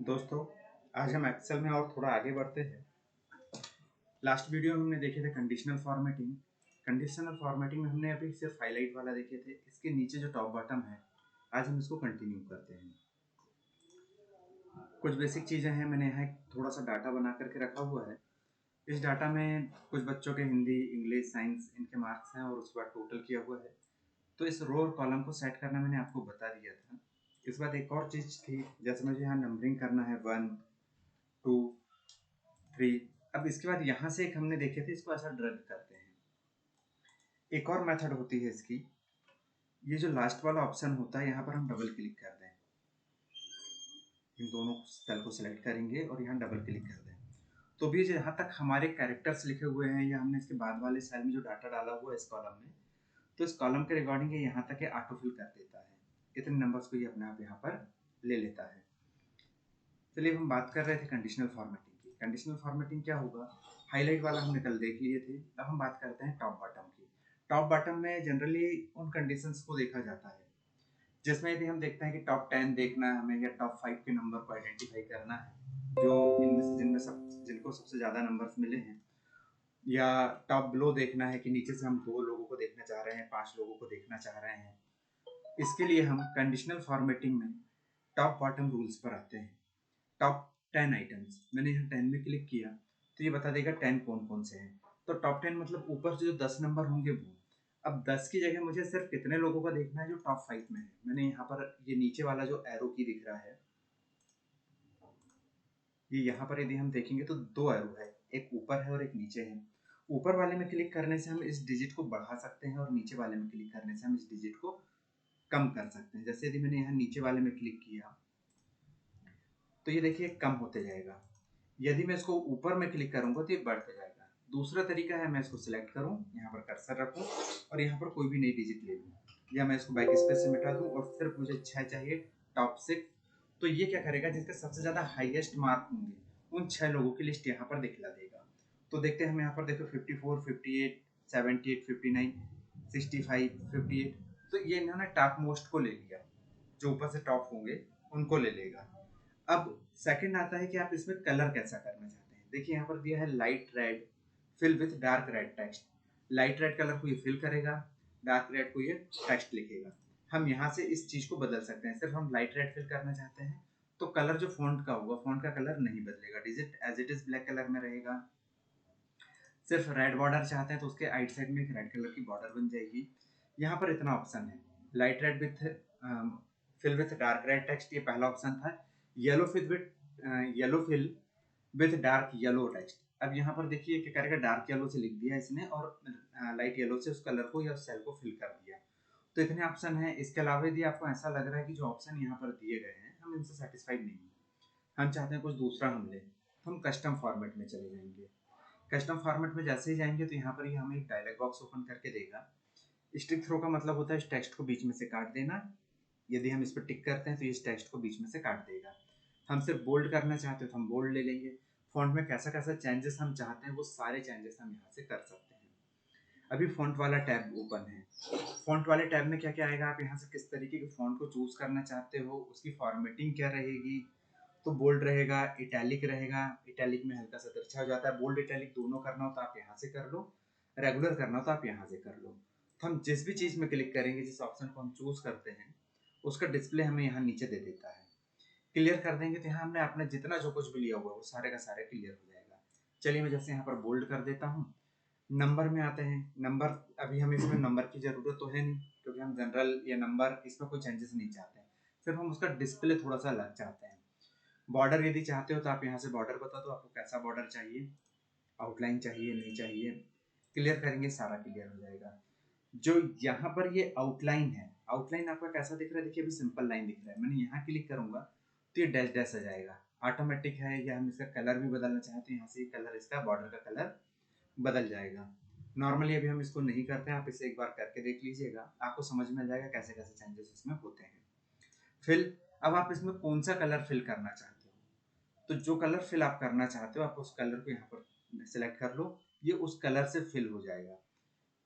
दोस्तों, आज हम एक्सेल में और थोड़ा आगे बढ़ते हैं। लास्ट वीडियो में हमने देखे थे कंडीशनल फॉर्मेटिंग। कंडीशनल फॉर्मेटिंग में हमने अभी सिर्फ हाईलाइट वाला देखे थे। इसके नीचे जो टॉप बॉटम है, आज हम इसको कंटिन्यू करते हैं। कुछ बेसिक चीज़ें हैं, मैंने यहाँ थोड़ा सा डाटा बना करके रखा हुआ है। इस डाटा में कुछ बच्चों के हिंदी, इंग्लिश, साइंस इनके मार्क्स हैं और उसके बाद टोटल किया हुआ है। तो इस रो और कॉलम को सेट करना मैंने आपको बता दिया था। इस बाद एक और चीज़ थी, जैसे मुझे यहाँ नंबरिंग करना है 1, 2, 3। अब इसके बाद यहाँ से एक हमने देखे थे, इसको ऐसा ड्रैग करते हैं। एक और मेथड होती है इसकी, ये जो लास्ट वाला ऑप्शन होता है यहाँ पर हम डबल क्लिक कर दें। इन दोनों सेल को सिलेक्ट करेंगे और यहाँ डबल क्लिक कर दें, तो भी जहाँ तक हमारे कैरेक्टर्स लिखे हुए हैं या हमने इसके बाद वाले सेल में जो डाटा डाला हुआ है इस कॉलम में, तो इस कॉलम के रिगार्डिंग ये यहाँ तक ऑटो फिल कर देता है। इतने नंबर्स को ये अपने आप यहाँ पर ले लेता है। चलिए, हम बात कर रहे थे कंडीशनल फॉर्मेटिंग की। कंडीशनल फॉर्मेटिंग क्या होगा, हाईलाइट वाला हमने कल देख लिए थे। अब हम बात करते हैं टॉप बॉटम की। टॉप बॉटम में जनरली उन कंडीशंस को देखा जाता है जिसमें यदि हम देखते हैं कि टॉप 10 देखना है हमें या टॉप 5 के नंबर को आइडेंटिफाई करना है जो इनमें से जिनको सबसे ज़्यादा नंबर्स मिले हैं, या टॉप बिलो देखना है कि नीचे से हम 2 लोगों को देखना चाह रहे हैं, 5 लोगों को देखना चाह रहे हैं। इसके लिए हम कंडीशनल फॉर्मेटिंग में टॉप बॉटम रूल्स पर आते हैं। टॉप 10 आइटम्स, मैंने यहाँ 10 में क्लिक किया तो ये बता देगा 10 कौन कौन से हैं। तो टॉप 10 मतलब ऊपर से जो 10 नंबर होंगे वो। अब 10 की जगह मुझे सिर्फ कितने लोगों का देखना है जो टॉप 5 में है। मैंने यहाँ पर ये नीचे वाला जो एरो की दिख रहा है, ये यहाँ पर यदि हम देखेंगे तो 2 एरो है, एक ऊपर है और एक नीचे है। ऊपर वाले में क्लिक करने से हम इस डिजिट को बढ़ा सकते हैं और नीचे वाले में क्लिक करने से हम इस डिजिट को कम कर सकते हैं। जैसे यदि मैंने यहाँ नीचे वाले में क्लिक किया तो ये देखिए कम होते जाएगा। यदि मैं इसको ऊपर में क्लिक करूंगा तो ये बढ़ते जाएगा। दूसरा तरीका है, मैं इसको सिलेक्ट करूं, यहाँ पर कर्सर रखूं और यहाँ पर कोई भी नई डिजिट ले लूं, या मैं इसको बैक स्पेस से मिटा दूं और सिर्फ मुझे 6 चाहिए, टॉप 6। तो ये क्या करेगा, जिसके सबसे ज्यादा हाईएस्ट मार्क होंगे उन 6 लोगों की लिस्ट यहाँ पर दिखला देगा। तो देखते हैं हम यहाँ पर, देखो 54, 58, 78, 59, 65, 58। तो ये इन्होंने टॉप मोस्ट को ले लिया, जो ऊपर से टॉप होंगे उनको ले लेगा। अब सेकंड आता है कि आप इसमें कलर कैसा करना चाहते हैं। देखिए यहाँ पर दिया है light red fill with dark red text. Light red colour को ये फिल करेगा, डार्क रेड को ये टेक्स्ट लिखेगा। हम यहाँ से इस चीज को बदल सकते हैं। सिर्फ हम लाइट रेड फिल करना चाहते हैं तो कलर जो फॉन्ट का होगा, फॉन्ट का कलर नहीं बदलेगा, digit as it is black colour में रहेगा। सिर्फ रेड बॉर्डर चाहते हैं तो उसके आइट साइड में एक रेड कलर की बॉर्डर बन जाएगी। यहाँ पर इतना ऑप्शन है। Light red with fill with dark red text, ये पहला ऑप्शन था। Yellow fill with yellow fill with dark yellow text. अब यहाँ पर देखिए क्या करेगा, डार्क येलो से लिख दिया इसने और लाइट येलो से उस कलर को या सेल को फिल कर दिया। तो इतने ऑप्शन है। इसके अलावा यदि आपको ऐसा लग रहा है कि जो ऑप्शन यहाँ पर दिए गए हैं हम इनसे सेटिस्फाइड नहीं है, हम चाहते हैं कुछ दूसरा हम लें, तो हम कस्टम फॉर्मेट में चले जाएंगे। कस्टम फॉर्मेट में जैसे ही जाएंगे तो यहाँ पर ये हमें एक डायलॉग बॉक्स ओपन करके देगा। स्टिक थ्रो का मतलब होता है इस टेक्स्ट को बीच में से काट देना। यदि हम इस पर टिक करते हैं तो इस टेक्स्ट को बीच में से काट देगा। हम सिर्फ बोल्ड करना चाहते हैं तो हम बोल्ड ले लेंगे। फॉन्ट में कैसा कैसा चेंजेस हम चाहते हैं वो सारे चेंजेस हम यहाँ से कर सकते हैं। अभी फॉन्ट वाला टैब ओपन है। फॉन्ट वाले टैब में क्या क्या आएगा, आप यहाँ से किस तरीके के फॉन्ट को चूज करना चाहते हो, उसकी फॉर्मेटिंग क्या रहेगी। तो बोल्ड रहेगा, इटैलिक रहेगा। इटैलिक में हल्का सा तिरछा हो जाता है। बोल्ड इटैलिक दोनों करना हो तो आप यहाँ से कर लो, रेगुलर करना हो तो आप यहाँ से कर लो। तो हम जिस भी चीज में क्लिक करेंगे, जिस ऑप्शन को हम चूज करते हैं, उसका डिस्प्ले हमें यहाँ नीचे दे देता है। क्लियर कर देंगे तो यहाँ हमने अपना जितना जो कुछ भी लिया हुआ है वो सारे का सारे क्लियर हो जाएगा। चलिए, मैं जैसे यहाँ पर बोल्ड कर देता हूँ। नंबर में आते हैं। नंबर, अभी हमें इसमें नंबर की जरूरत तो है नहीं क्योंकि हम जनरल या नंबर इसमें कोई चेंजेस नहीं चाहते हैं। सिर्फ हम उसका डिस्प्ले थोड़ा सा अलग चाहते हैं। बॉर्डर यदि चाहते हो तो आप यहाँ से बॉर्डर बता दो, आपको कैसा बॉर्डर चाहिए, आउटलाइन चाहिए, नहीं चाहिए। क्लियर करेंगे, सारा क्लियर हो जाएगा। जो यहाँ पर ये आउटलाइन है, आउटलाइन आपका कैसा दिख रहा है, देखिए अभी सिंपल लाइन दिख रहा है। मैंने यहाँ क्लिक करूंगा तो ये डैश डैश आ जाएगा, ऑटोमेटिक है। या हम इसका कलर भी बदलना चाहते हैं, यहाँ से कलर, इसका बॉर्डर का कलर बदल जाएगा। नॉर्मली अभी हम इसको नहीं करते हैं, आप इसे एक बार करके देख लीजिएगा, आपको समझ में आ जाएगा कैसे कैसे चेंजेस इसमें होते हैं। फिल, अब आप इसमें कौन सा कलर फिल करना चाहते हो, तो जो कलर फिल आप करना चाहते हो आप उस कलर को यहाँ पर सिलेक्ट कर लो, ये उस कलर से फिल हो जाएगा।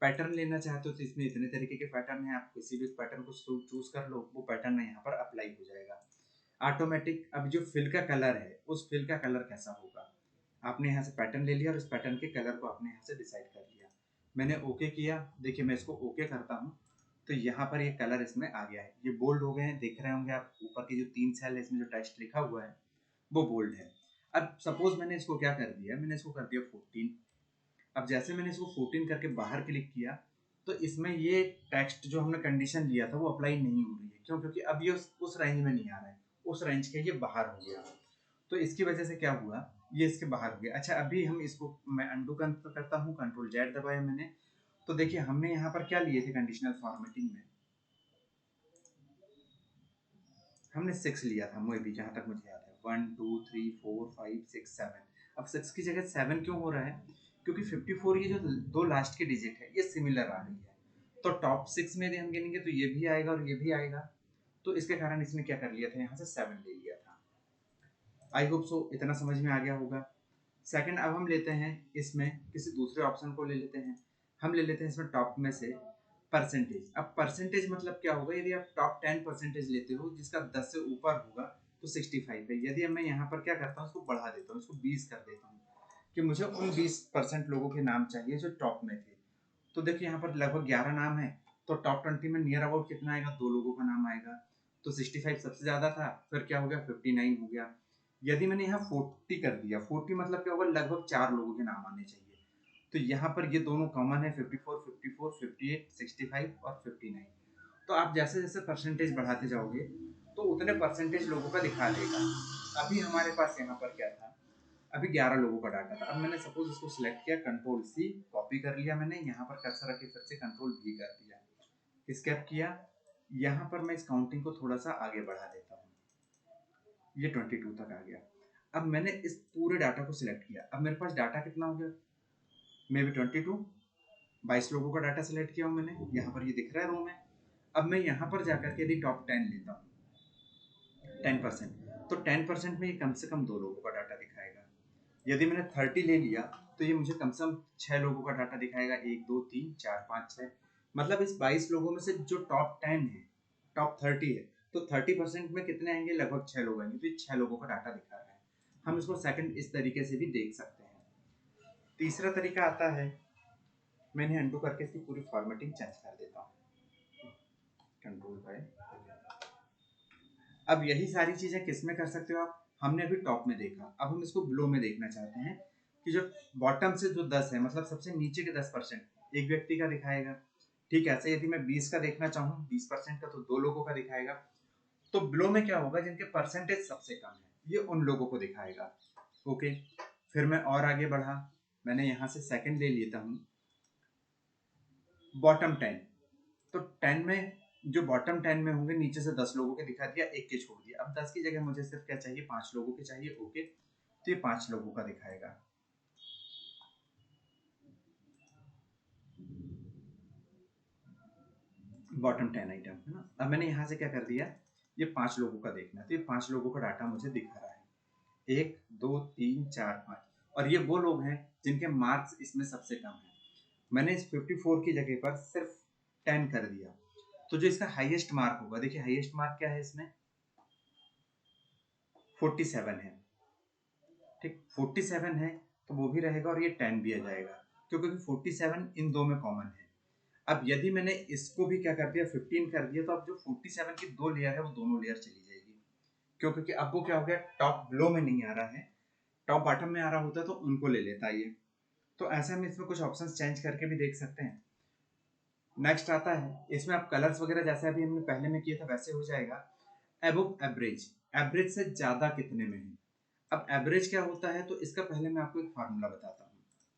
पैटर्न लेना चाहते हो तो इसमें इतने तरीके के पैटर्न हैं, आप किसी भी पैटर्न को चूज कर लो, वो पैटर्न यहाँ पर अप्लाई हो जाएगा। ऑटोमेटिक अब जो फिल का कलर है उस फिल का कलर कैसा होगा, आपने यहाँ से पैटर्न ले लिया और इस पैटर्न के कलर को आपने यहाँ से डिसाइड कर लिया। मैंने ओके किया, देखिए मैं इसको ओके करता हूँ तो यहाँ पर ये कलर इसमें आ गया है, ये बोल्ड हो गए हैं, देख रहे होंगे आप ऊपर की जो 3 सेल है इसमें जो टेक्स्ट लिखा हुआ है वो बोल्ड है। अब सपोज मैंने इसको क्या कर दिया, मैंने इसको कर दिया 14। अब जैसे मैंने इसको 14 करके बाहर क्लिक किया तो इसमें ये टेक्स्ट जो हमने कंडीशन लिया था वो अप्लाई नहीं हो रही है, क्यों? क्योंकि अब ये उस रेंज में नहीं आ रहा है, उस रेंज के ये बाहर हो गया। तो इसकी वजह से क्या हुआ, ये इसके बाहर हो गया। अच्छा अभी हम इसको मैं अंडू करता हूँ, कंट्रोल जेड दबाया मैंने, तो देखिए हमने यहाँ पर क्या लिए थे कंडीशनल फॉर्मेटिंग में, हमने 6 लिया था, मुझे भी जहाँ तक मुझे याद है 1 2 3 4 5 6 7। अब 6 की जगह 7 क्यों हो रहा है, क्योंकि 54 ये जो दो लास्ट के डिजिट है ये सिमिलर आ रही है, तो टॉप 6 में यदि हम गिनेंगे तो ये भी आएगा और ये भी आएगा, तो इसके कारण इसने क्या कर लिया था, यहाँ से 7 ले लिया था। आई होप सो इतना समझ में आ गया होगा। सेकंड अब हम लेते हैं इसमें किसी दूसरे ऑप्शन को ले लेते हैं, हम ले लेते हैं इसमें टॉप में से परसेंटेज। अब परसेंटेज मतलब क्या होगा, यदि आप टॉप 10 परसेंटेज लेते हो जिसका 10 से ऊपर होगा तो 65 है। यदि मैं यहाँ पर क्या करता हूँ, इसको बढ़ा देता हूँ, इसको 20 कर देता हूँ कि मुझे उन 20% लोगों के नाम चाहिए जो टॉप में थे। तो देखिए यहाँ पर लगभग 11 नाम है, तो टॉप 20 में नियर अबाउट कितना आएगा, 2 लोगों का नाम आएगा, तो 65 सबसे ज्यादा था, फिर क्या हो गया 59 हो गया। यदि मैंने यहाँ 40 कर दिया, 40 मतलब क्या होगा, लगभग 4 लोगों के नाम आने चाहिए, तो यहाँ पर ये दोनों कॉमन है 54 54 58 65 और 59। तो आप जैसे जैसे परसेंटेज बढ़ाते जाओगे तो उतने परसेंटेज लोगों का दिखा देगा। अभी हमारे पास यहाँ पर क्या था, अभी 11 लोगों का डाटा था। अब मैंने सपोज इसको सिलेक्ट किया, कंट्रोल सी कॉपी कर लिया मैंने, यहाँ पर कर्सर रख के फिर से कंट्रोल वी कर दिया, स्केप किया, यहाँ पर मैं इस काउंटिंग को थोड़ा सा आगे बढ़ा देता हूँ, ये 22 तक आ गया। अब मैंने इस पूरे डाटा को सिलेक्ट किया, अब मेरे पास डाटा कितना हो गया, मे बी 22, 22 लोगों का डाटा सिलेक्ट किया हूँ मैंने, यहाँ पर ये दिख रहा है रो में। अब मैं यहाँ पर जाकर के यदि टॉप 10 लेता हूँ 10%, तो 10% में ये कम से कम 2 लोगों का डाटा दिखाएगा। यदि मैंने 30 ले लिया तो ये मुझे कम से कम 6 लोगों का डाटा दिखाएगा, 1 2 3 4 5 6, मतलब इस 22 लोगों में से जो टॉप 10 है, टॉप 30 है, तो 30% में कितने आएंगे, लगभग 6 लोग आएंगे, तो ये 6 लोगों का डाटा दिखा रहा है। हम इसको सेकंड इस तरीके से भी देख सकते हैं। तीसरा तरीका आता है, मैंने अंडू करके इसकी पूरी फॉर्मेटिंग चेंज कर देता हूँ, कंट्रोल बाय। अब यही सारी चीजें किस में कर सकते हो आप, हमने अभी टॉप में देखा, अब हम इसको बिलो में देखना चाहते हैं कि जो बॉटम से जो 10 है, मतलब सबसे नीचे के 10% एक व्यक्ति का दिखाएगा। ठीक है, ऐसे यदि मैं 20 का देखना चाहूँ 20% का, तो 2 लोगों का दिखाएगा। तो बिलो में क्या होगा, जिनके परसेंटेज सबसे कम है ये उन लोगों को दिखाएगा। ओके, फिर मैं और आगे बढ़ा, मैंने यहाँ से सेकंड ले लेता हूँ बॉटम 10, तो 10 में जो बॉटम 10 में होंगे नीचे से 10 लोगों के दिखा दिया, एक के छोड़ दिया। अब 10 की जगह मुझे सिर्फ क्या चाहिए, 5 लोगों के चाहिए। ओके, तो ये 5 लोगों का दिखाएगा। बॉटम 10 आइटम है ना। अब मैंने यहाँ से क्या कर दिया, ये 5 लोगों का देखना है, तो ये 5 लोगों का डाटा मुझे दिखा रहा है, 1 2 3 4 5, और ये वो लोग हैं जिनके मार्क्स इसमें सबसे कम है। मैंने इस 54 की जगह पर सिर्फ 10 कर दिया, तो जो इसका हाईएस्ट मार्क होगा, देखिए हाईएस्ट मार्क क्या है इसमें, 47 है। ठीक, 47 है तो वो भी रहेगा और ये 10 भी आ जाएगा, क्योंकि 47 इन दो में कॉमन है। अब यदि मैंने इसको भी क्या कर दिया, 15 कर दिया, तो अब जो 47 की 2 लेयर है वो दोनों लेयर चली जाएगी, क्यों? क्योंकि अब वो क्या हो गया, टॉप बिलो में नहीं आ रहा है, टॉप बॉटम में आ रहा होता तो उनको ले लेता ये। तो ऐसे हम इसमें कुछ ऑप्शंस चेंज करके भी देख सकते हैं। नेक्स्ट आता है, इसमें आप कलर्स वगैरह जैसे अभी हमने पहले में किया था वैसे हो जाएगा। अबव एवरेज, एवरेज से ज्यादा कितने में है। अब एवरेज क्या होता है, तो इसका पहले मैं आपको एक फार्मूला बताता हूँ।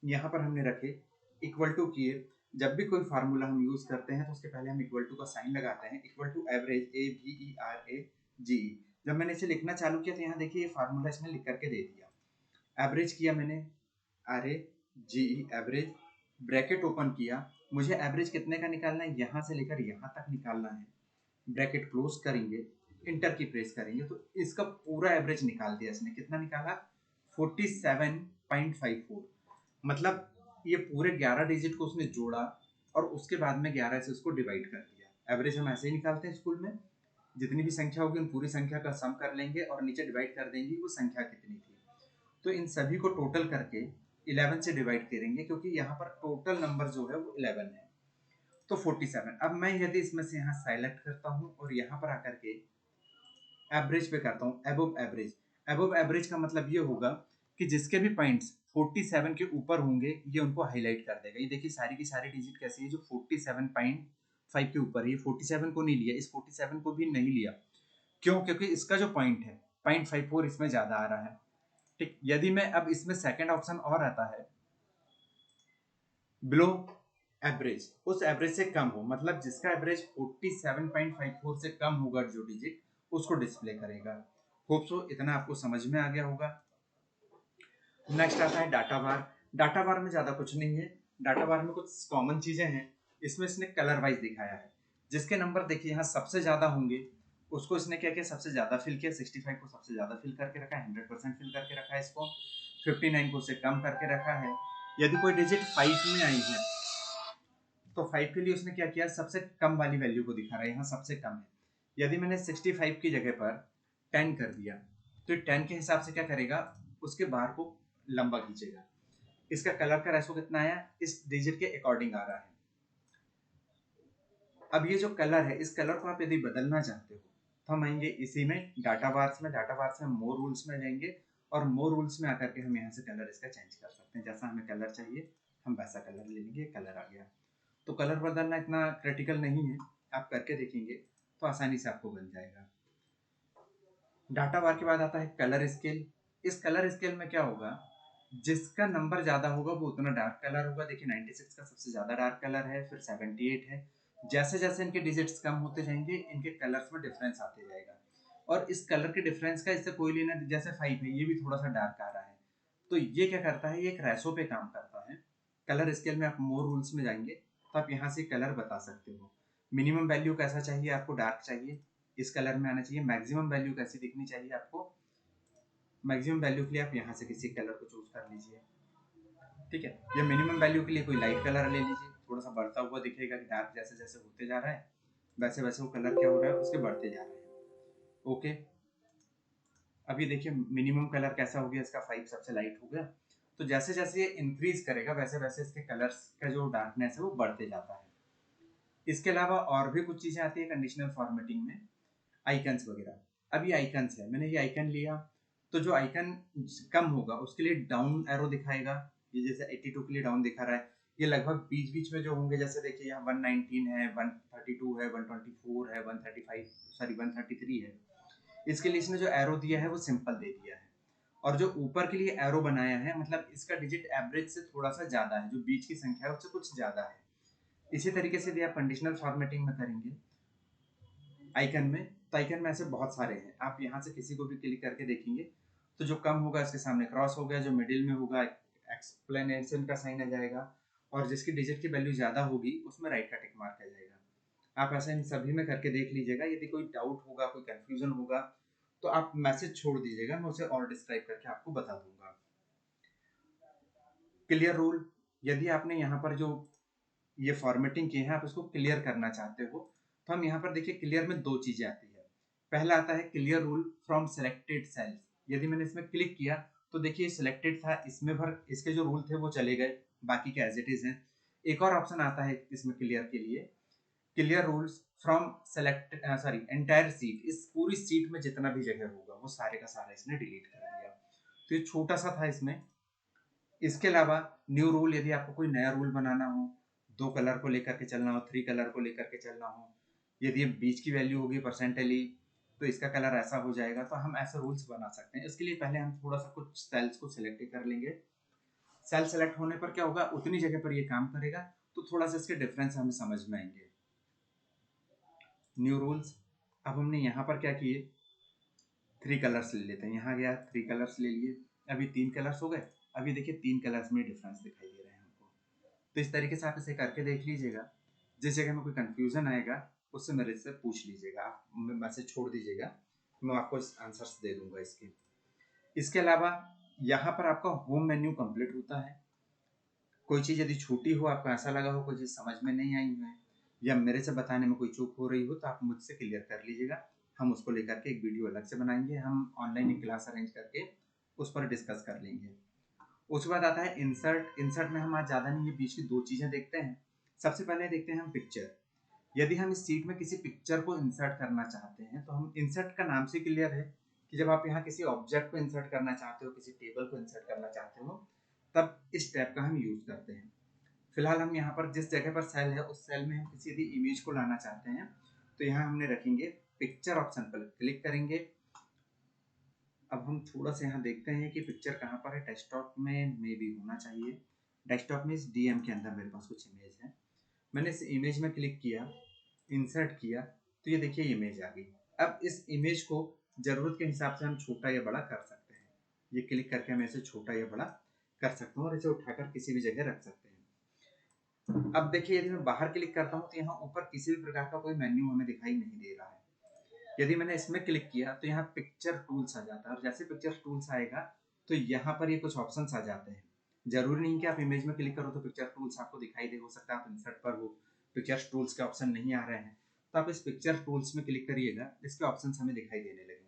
यहाँ पर हमने रखे इक्वल टू किए, जब भी कोई फार्मूला हम यूज करते हैं तो उसके पहले हम इक्वल टू का साइन लगाते हैं, इक्वल टू एवरेज AVERAGE। जब मैंने इसे लिखना चालू किया तो यहाँ देखिए ये फार्मूला इसमें लिख करके दे दिया। एवरेज किया मैंने, RAGE एवरेज, ब्रैकेट ओपन किया, मुझे एवरेज कितने का निकालना है, यहाँ से लेकर यहाँ तक निकालना है, ब्रैकेट क्लोज करेंगे, इंटर की प्रेस करेंगे, तो इसका पूरा एवरेज निकाल दिया इसने। कितना निकाला, 47.54, मतलब ये पूरे 11 डिजिट को उसने जोड़ा और उसके बाद में 11 से उसको डिवाइड कर दिया। एवरेज हम ऐसे ही निकालते हैं स्कूल में, जितनी भी संख्या होगी उन पूरी संख्या का सम कर लेंगे और नीचे डिवाइड कर देंगे वो संख्या कितनी थी। तो इन सभी को टोटल करके 11 से डिवाइड करेंगे क्योंकि यहाँ पर टोटल नंबर जो है वो 11 है, तो 47। अब मैं यदि इसमें से यहाँ सेलेक्ट करता हूँ और यहाँ पर आकर के एवरेज पे करता हूँ, एबोव एवरेज। एबोव एवरेज का मतलब ये होगा कि जिसके भी पॉइंट्स 47 के ऊपर होंगे ये उनको हाईलाइट कर देगा। ये देखिए सारी की सारी डिजिट कैसी है जो 47.5 के ऊपर है। ये 47 को नहीं लिया, इस 47 को भी नहीं लिया। क्यों? क्योंकि इसका जो पॉइंट है 0.54 इसमें ज्यादा आ रहा है। ठीक, यदि मैं अब इसमें सेकंड ऑप्शन और आता है बिलो एवरेज, उस एवरेज से कम हो, मतलब जिसका एवरेज 47.54 से कम होगा जो डिजिट उसको डिस्प्ले करेगा। होप सो इतना आपको समझ में आ गया होगा। नेक्स्ट आता है डाटा बार। डाटा बार में ज्यादा कुछ नहीं है, डाटा बार में कुछ कॉमन चीजें हैं। इसमें इसने कलर वाइज दिखाया है। जिसके नंबर देखिए यहाँ सबसे ज्यादा होंगे उसको इसने क्या किया, सबसे ज्यादा फिल किया। 65 को सबसे ज्यादा फिल करके रखा है, 100% फिल करके रखा है इसको। 59 को से कम करके रखा है। यदि कोई डिजिट 5 में आई है तो 5 के लिए उसने क्या किया, सबसे कम वाली वैल्यू को दिखा रहा है, यहाँ सबसे कम है। यदि मैंने 65 की जगह पर 10 कर दिया तो 10 के हिसाब से क्या करेगा, उसके बार को लंबा खींचेगा। इसका कलर का रेशो कितना आया, इस डिजिट के अकॉर्डिंग आ रहा है। अब ये जो कलर है, इस कलर को आप यदि बदलना चाहते हो तो हम आएंगे इसी में डाटा बार्स में। डाटा बार्स में मोर रूल्स में जाएंगे और मोर रूल्स में आकर के हम यहाँ से कलर इसका चेंज कर सकते हैं। जैसा हमें कलर चाहिए हम वैसा कलर ले लेंगे। कलर आ गया, तो कलर बदलना इतना क्रिटिकल नहीं है, आप करके देखेंगे तो आसानी से आपको बन जाएगा। डाटा बार के बाद आता है कलर स्केल। इस कलर स्केल में क्या होगा, जिसका नंबर ज्यादा होगा वो उतना डार्क कलर होगा। देखिए 96 का सबसे ज्यादा डार्क कलर है, फिर 78 है। जैसे जैसे इनके डिजिट्स कम होते जाएंगे इनके कलर्स में डिफरेंस आते जाएगा। और इस कलर के डिफरेंस का इससे कोई लेना, जैसे 5 है ये भी थोड़ा सा डार्क आ रहा है, तो ये क्या करता है, ये एक रेशो पे काम करता है। कलर स्केल में आप मोर रूल्स में जाएंगे तो आप यहाँ से कलर बता सकते हो। मिनिमम वैल्यू कैसा चाहिए आपको, डार्क चाहिए, इस कलर में आना चाहिए। मैक्सिमम वैल्यू कैसी दिखनी चाहिए आपको, मैक्सिमम वैल्यू के लिए आप यहाँ से किसी कलर को चूज कर लीजिए। ठीक है, या मिनिमम वैल्यू के लिए कोई लाइट कलर ले लीजिए, थोड़ा सा बढ़ता हुआ दिखेगा कि डार्क जैसे जैसे होते जा रहा है वैसे वैसे वो कलर क्या हो रहा है उसके बढ़ते जा रहे हैं। ओके, अभी देखिए मिनिमम कलर कैसा हो गया इसका, 5 सबसे लाइट हो गया। तो जैसे जैसे ये इंक्रीज करेगा वैसे वैसे इसके कलर्स का जो डार्कनेस है वो बढ़ते जाता है। इसके अलावा और भी कुछ चीजें आती है कंडीशनल फॉर्मेटिंग में, आइकन्स वगैरह। अब ये आइकन्स है, मैंने ये आइकन लिया तो जो आइकन कम होगा उसके लिए डाउन एरो दिखाएगा। ये जैसे 82 के लिए डाउन दिखा रहा है, ये लगभग बीच बीच में जो होंगे, जैसे देखिए यहाँ 119 है, 132 है, 124 है, 135 सॉरी 133 है। इसके लिए इसने जो एरो दिया है वो सिंपल दे दिया है। और जो ऊपर के लिए एरो बनाया है मतलब इसका डिजिट एवरेज से थोड़ा सा ज्यादा है, जो बीच की संख्या है उससे कुछ ज्यादा है। इसी तरीके से यदि आप कंडीशनल फॉर्मेटिंग में करेंगे आइकन में, तो आइकन में ऐसे बहुत सारे हैं, आप यहाँ से किसी को भी क्लिक करके देखेंगे तो जो कम होगा इसके सामने क्रॉस हो गया, जो मिडिल में होगा एक्सप्लेनेशन का साइन आ जाएगा, और जिसकी डिजिट की वैल्यू ज्यादा होगी उसमें राइट का टिक मार्क आ जाएगा। आप ऐसा इन सभी में करके देख लीजिएगा। यदि कोई डाउट होगा, कोई कंफ्यूजन होगा तो आप मैसेज छोड़ दीजिएगा, मैं उसे और डिस्क्राइब करके आपको बता दूंगा। क्लियर रूल, यदि आपने यहाँ पर जो ये फॉर्मेटिंग की है आप इसको क्लियर करना चाहते हो तो हम यहाँ पर देखिए क्लियर में दो चीजें आती है। पहला आता है clear rule from selected cells. यदि मैंने इसमें क्लिक किया तो देखिए सिलेक्टेड था, इसमें भर इसके जो रूल थे वो चले गए, बाकी के एज इट इज हैं। एक और ऑप्शन आता है इसमें क्लियर के लिए, clear rules from select sorry entire seat. इस पूरी सीट में जितना भी जगह होगा वो सारे का सारा इसने डिलीट कर दिया। तो ये छोटा सा था इसमें। इसके अलावा न्यू रूल, यदि आपको कोई नया रूल बनाना हो, 2 कलर को लेकर के चलना हो, 3 कलर को लेकर के चलना हो, यदि बीच की वैल्यू होगी परसेंटली तो इसका कलर ऐसा हो जाएगा, तो हम ऐसे रूल्स बना सकते हैं। इसके लिए पहले हम थोड़ा सा कुछ सेल्स को सिलेक्ट कर लेंगे। सेल सेलेक्ट होने पर क्या होगा, उतनी जगह पर ये काम करेगा, तो थोड़ा सा इसके डिफरेंस हमें समझ में आएंगे। न्यू रूल्स, अब हमने यहाँ पर क्या किए, 3 कलर्स ले लेते हैं। यहाँ गया 3 कलर्स ले लिए, अभी 3 कलर्स हो गए। अभी देखिए 3 कलर्स में डिफरेंस दिखाई दे रहे हैं हमको। तो इस तरीके से आप इसे करके देख लीजिएगा। जिस जगह में कोई कंफ्यूजन आएगा उससे मेरे से पूछ लीजिएगा, आप मैसेज छोड़ दीजिएगा, मैं आपको आंसर्स दे दूंगा इसके। इसके अलावा यहाँ पर आपका होम मेन्यू कंप्लीट होता है। कोई चीज़ यदि छूटी हो, आपको ऐसा लगा हो कोई चीज़ समझ में नहीं आई है या मेरे से बताने में कोई चूक हो रही हो तो आप मुझसे क्लियर कर लीजिएगा, हम उसको लेकर के एक वीडियो अलग से बनाएंगे, हम ऑनलाइन एक क्लास अरेंज करके उस पर डिस्कस कर लेंगे। उसके बाद आता है इंसर्ट। इंसर्ट में हम आज ज़्यादा नहीं, ये बीच की दो चीज़ें देखते हैं। सबसे पहले देखते हैं हम पिक्चर। यदि हम इस सीट में किसी पिक्चर को इंसर्ट करना चाहते हैं तो हम, इंसर्ट का नाम से क्लियर है कि जब आप यहाँ किसी ऑब्जेक्ट को इंसर्ट करना चाहते हो, किसी टेबल को इंसर्ट करना चाहते हो, तब इस टैब का हम यूज़ करते हैं। फिलहाल हम यहाँ पर जिस जगह पर सेल है उस सेल में हम किसी भी इमेज को लाना चाहते हैं तो यहाँ हमने रखेंगे पिक्चर ऑप्शन पर क्लिक करेंगे। अब हम थोड़ा सा यहाँ देखते हैं कि पिक्चर कहाँ पर है। डेस्कटॉप में भी होना चाहिए। डेस्कटॉप में इस डीएम के अंदर मेरे पास कुछ इमेज है। मैंने इस इमेज में क्लिक किया, इंसर्ट किया, तो ये देखिए इमेज आ गई। अब इस इमेज को ज़रूरत के हिसाब से हम छोटा या बड़ा कर सकते हैं। ये क्लिक करके हम ऐसे छोटा या बड़ा कर सकते हैं और इसे उठाकर किसी भी जगह रख सकते हैं। अब देखिए यदि मैं बाहर क्लिक करता हूँ तो यहाँ ऊपर किसी भी प्रकार का कोई मेन्यू हमें दिखाई नहीं दे रहा है। यदि मैंने इसमें क्लिक किया तो यहाँ पिक्चर टूल्स आ जाता है और जैसे पिक्चर टूल्स आएगा तो यहाँ पर ये कुछ ऑप्शंस आ जाते हैं। जरूरी नहीं कि आप इमेज में क्लिक करो तो पिक्चर टूल्स आपको दिखाई दे, हो सकता है आप इंसर्ट पर हो, पिक्चर टूल्स के ऑप्शन नहीं आ रहे हैं, तो आप इस पिक्चर टूल्स में क्लिक करिएगा, इसके ऑप्शन हमें दिखाई देने लगेंगे।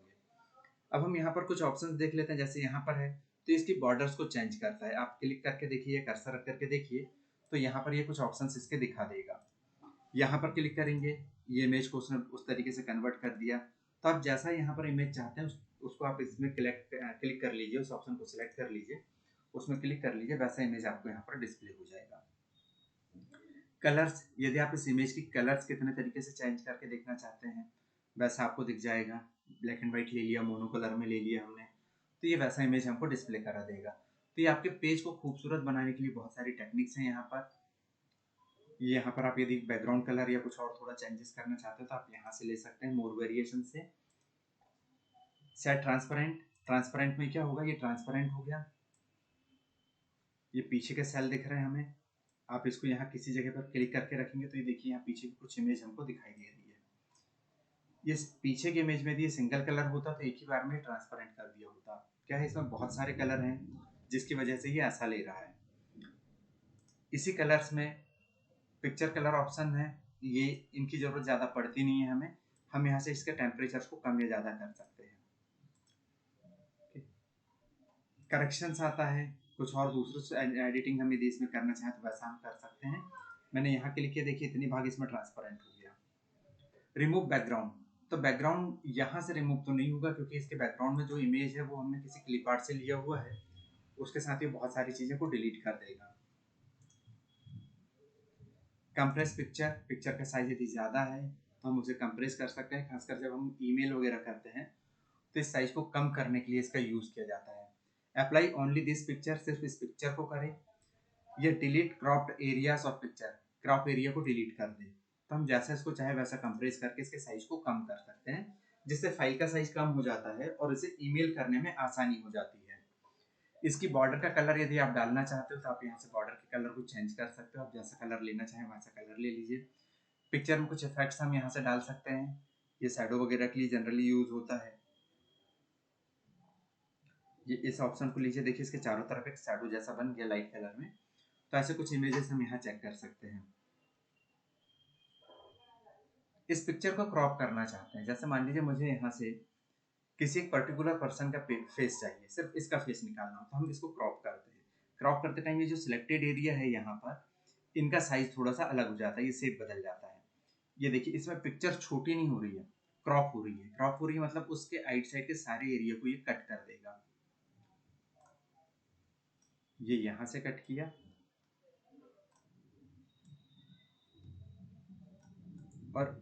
अब हम यहाँ पर कुछ ऑप्शन देख लेते हैं। जैसे यहाँ पर है तो इसकी बॉर्डर्स को चेंज करता है। आप क्लिक करके देखिए, कर्सर रख करके देखिए, तो यहाँ पर ये कुछ ऑप्शंस इसके दिखा देगा। यहाँ पर क्लिक करेंगे, ये इमेज को उसने उस तरीके से कन्वर्ट कर दिया। तो आप जैसा यहाँ पर इमेज चाहते हैं उसको आप इसमें क्लिक कर लीजिए, उस ऑप्शन को सिलेक्ट कर लीजिए, उसमें क्लिक कर लीजिए, वैसा इमेज आपको यहाँ पर डिस्प्ले हो जाएगा। कलर्स, यदि आप इस इमेज की कलर्स कितने तरीके से चेंज करके देखना चाहते हैं वैसा आपको दिख जाएगा। ब्लैक एंड व्हाइट ले लिया, मोनो कलर में ले लिया हमने, तो ये वैसा इमेज हमको डिस्प्ले करा देगा। तो ये आपके पेज को खूबसूरत बनाने के लिए बहुत सारी टेक्निक्स हैं यहाँ पर। यहाँ पर आप यदि बैकग्राउंड कलर या कुछ और थोड़ा चेंजेस करना चाहते हो तो आप यहाँ से ले सकते हैं, मोर वेरिएशन से। सेट ट्रांसपेरेंट, ट्रांसपेरेंट में क्या होगा, ये ट्रांसपेरेंट हो गया, ये पीछे के सेल दिख रहे हैं हमें। आप इसको यहाँ किसी जगह पर क्लिक करके रखेंगे तो ये देखिए यहाँ पीछे की कुछ इमेज हमको दिखाई दे रही है। ये पीछे के इमेज में यदि सिंगल कलर होता तो एक ही बार में ट्रांसपेरेंट कर दिया होता। क्या है, इसमें बहुत सारे कलर हैं जिसकी वजह से ये ऐसा ले रहा है। इसी कलर्स में पिक्चर कलर ऑप्शन है, ये इनकी जरूरत ज़्यादा पड़ती नहीं है हमें। हम यहाँ से इसके टेम्परेचर को कम या ज़्यादा कर सकते हैं। करेक्शंस आता है, कुछ और दूसरे एडिटिंग हम यदि इसमें करना चाहें तो वैसा हम कर सकते हैं। मैंने यहाँ क्लिक किया, देखिए इतनी भाग इसमें ट्रांसपेरेंट हो गया। रिमूव बैकग्राउंड, तो बैकग्राउंड यहाँ से रिमूव तो नहीं होगा क्योंकि इसके बैकग्राउंड में जो इमेज है वो हमने किसी क्लिप आर्ट से लिया हुआ है, उसके साथ ही बहुत सारी चीज़ें को डिलीट कर देगा। कंप्रेस पिक्चर, पिक्चर का साइज यदि ज़्यादा है तो हम उसे कंप्रेस कर सकते हैं, खासकर जब हम ईमेल वगैरह करते हैं तो इस साइज को कम करने के लिए इसका यूज़ किया जाता है। अप्लाई ओनली दिस पिक्चर, सिर्फ इस पिक्चर को करें। ये delete cropped areas of picture, crop area को डिलीट कर दे। तो हम जैसा इसको चाहे वैसा कंप्रेस करके इसके साइज को कम कर सकते हैं, जिससे फाइल का साइज कम हो जाता है और इसे ईमेल करने में आसानी हो जाती है। इसकी बॉर्डर का कलर यदि आप डालना चाहते हो तो आप यहाँ से बॉर्डर के कलर को चेंज कर सकते हो। आप जैसा कलर लेना चाहें वैसा कलर ले लीजिए। पिक्चर में कुछ इफेक्ट्स हम यहाँ से डाल सकते हैं, ये शैडो वगैरह के लिए जनरली यूज होता है। ये इस ऑप्शन को लीजिए, देखिए इसके चारों तरफ एक शैडो जैसा बन गया लाइट कलर में। तो ऐसे कुछ इमेजेस हम यहाँ चेक कर सकते हैं। इस पिक्चर को क्रॉप करना चाहते हैं, जैसे मान लीजिए मुझे यहाँ से किसी एक पर्टिकुलर पर्सन का फेस चाहिए, सिर्फ इसका फेस निकालना हो तो हम इसको क्रॉप करते हैं। क्रॉप करते टाइम ये जो सिलेक्टेड एरिया है यहाँ पर, इनका साइज थोड़ा सा अलग हो जाता है, ये शेप बदल जाता है। ये देखिए इसमें पिक्चर छोटी नहीं हो रही है, क्रॉप हो रही है। क्रॉप हो रही है मतलब उसके आइट साइड के सारे एरिया को ये कट कर देगा। ये यहाँ से कट किया और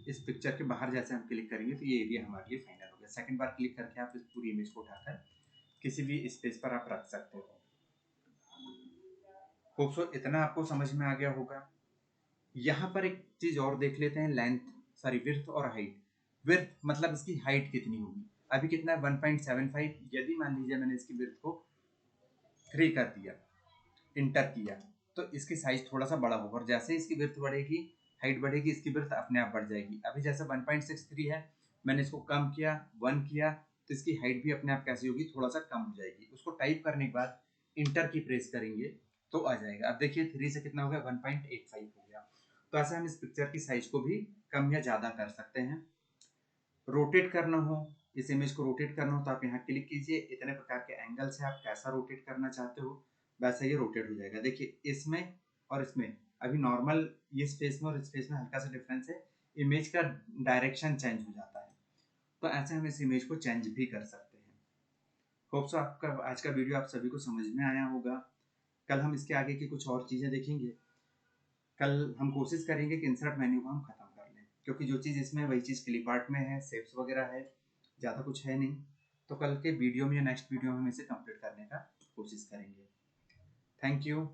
इस पिक्चर के बाहर जैसे हम क्लिक करेंगे तो ये एरिया हमारे लिए फाइनल हो गया। सेकंड बार क्लिक करके आप इस पूरी इमेज को उठाकर किसी भी स्पेस पर आप रख सकते हो। खूबसूरत, इतना आपको समझ में आ गया होगा। यहाँ पर एक चीज और देख लेते हैं, लेंथ, सॉरी विड्थ और हाइट। विड्थ मतलब इसकी हाइट कितनी होगी। अभी कितना है 1.75। यदि मान लीजिए मैंने इसकी विड्थ को 3 कर दिया, इंटर किया, तो इसकी साइज थोड़ा सा बड़ा होगा और जैसे इसकी विड्थ बढ़ेगी हाइट बढ़ेगी, इसकी विड्थ अपने आप बढ़ जाएगी। अभी जैसे 1.63 है, मैंने इसको कम किया 1 किया तो इसकी हाइट भी अपने आप कैसी होगी, थोड़ा सा कम हो जाएगी। उसको टाइप करने के बाद इंटर की प्रेस करेंगे तो आ जाएगा। अब देखिए 3 से कितना हो गया, 1.85 हो गया। तो ऐसे हम इस पिक्चर की साइज को भी कम या ज़्यादा कर सकते हैं। रोटेट करना हो, इस इमेज को रोटेट करना हो तो आप यहाँ क्लिक कीजिए, इतने प्रकार के एंगल से आप कैसा रोटेट करना चाहते हो वैसा ये रोटेट हो जाएगा। देखिए इसमें और इसमें अभी नॉर्मल इस फेस में और इस फेस में हल्का सा डिफरेंस है, इमेज का डायरेक्शन चेंज हो जाता है। तो ऐसे हम इस इमेज को चेंज भी कर सकते हैं। होप सो आपका आज का वीडियो आप सभी को समझ में आया होगा। कल हम इसके आगे की कुछ और चीज़ें देखेंगे। कल हम कोशिश करेंगे कि इंसर्ट मेन्यू को हम खत्म कर लें, क्योंकि जो चीज़ इसमें है वही चीज़ क्लिप आर्ट में है, शेप्स वगैरह है, ज़्यादा कुछ है नहीं। तो कल के वीडियो में या नेक्स्ट वीडियो में हम इसे कंप्लीट करने का कोशिश करेंगे। Thank you.